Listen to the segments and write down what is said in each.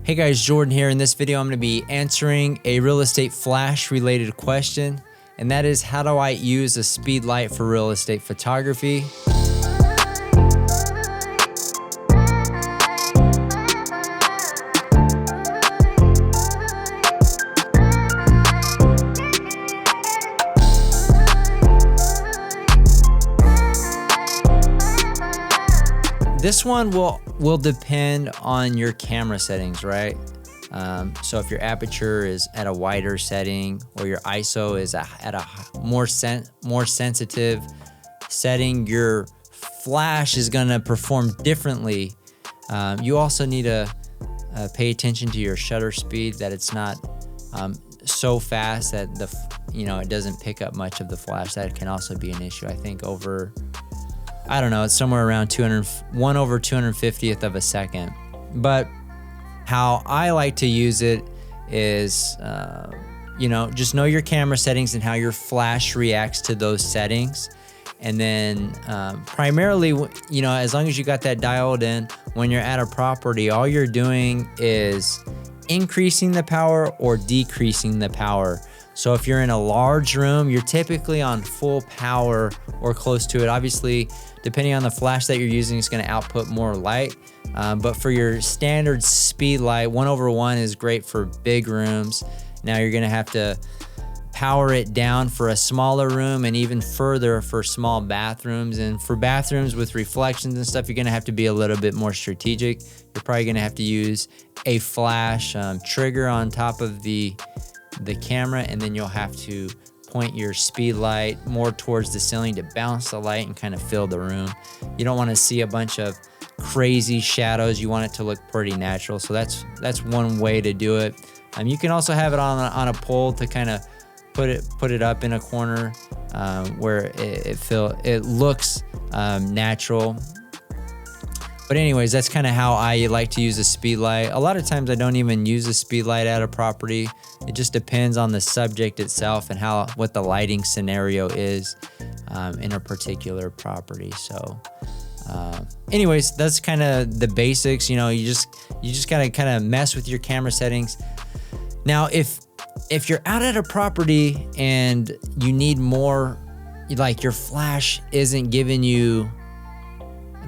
Hey guys, Jordan here. In this video, I'm going to be answering a real estate flash related question, and that is, how do I use a Speedlight for real estate photography? This one will depend on your camera settings, right? So if your aperture is at a wider setting or your ISO is at a more sensitive setting, your flash is gonna perform differently. You also need to pay attention to your shutter speed, that it's not so fast that it doesn't pick up much of the flash. That can also be an issue. I think it's somewhere around 1/250th of a second. But how I like to use it is, just know your camera settings and how your flash reacts to those settings. And then primarily, as long as you got that dialed in, when you're at a property, all you're doing is increasing the power or decreasing the power. So if you're in a large room, you're typically on full power or close to it. Obviously, depending on the flash that you're using, it's going to output more light. But for your standard Speedlight, 1/1 is great for big rooms. Now you're going to have to power it down for a smaller room and even further for small bathrooms. And for bathrooms with reflections and stuff, you're going to have to be a little bit more strategic. You're probably going to have to use a flash trigger on top of the camera, and then you'll have to point your Speedlight more towards the ceiling to bounce the light and kind of fill the room. You don't want to see a bunch of crazy shadows. You want it to look pretty natural. So that's one way to do it. You can also have it on a pole to kind of put it up in a corner where it looks natural. But anyways, that's kind of how I like to use a Speedlight. A lot of times I don't even use a Speedlight at a property. It just depends on the subject itself and what the lighting scenario is in a particular property. So anyways, that's kind of the basics. You just gotta kind of mess with your camera settings. Now, if you're out at a property and you need more, like your flash isn't giving you,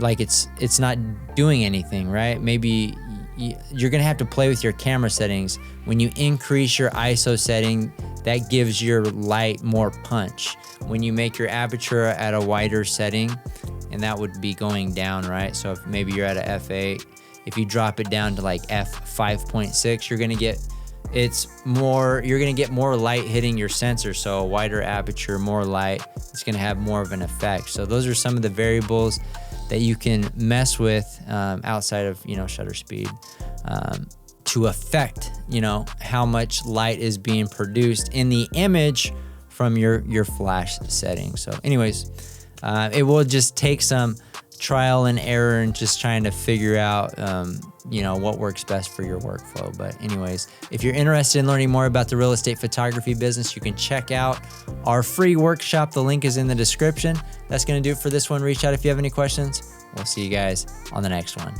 like it's not doing anything, right? Maybe you're gonna have to play with your camera settings. When you increase your ISO setting, that gives your light more punch. When you make your aperture at a wider setting, and that would be going down, right? So if maybe you're at a f8, if you drop it down to like f5.6, you're gonna get more light hitting your sensor. So a wider aperture, more light, it's gonna have more of an effect. So those are some of the variables that you can mess with outside of shutter speed to affect how much light is being produced in the image from your flash setting. So anyways, it will just take some trial and error and just trying to figure out what works best for your workflow. But anyways, if you're interested in learning more about the real estate photography business, you can check out our free workshop. The link is in the description. That's going to do it for this one. Reach out if you have any questions. We'll see you guys on the next one.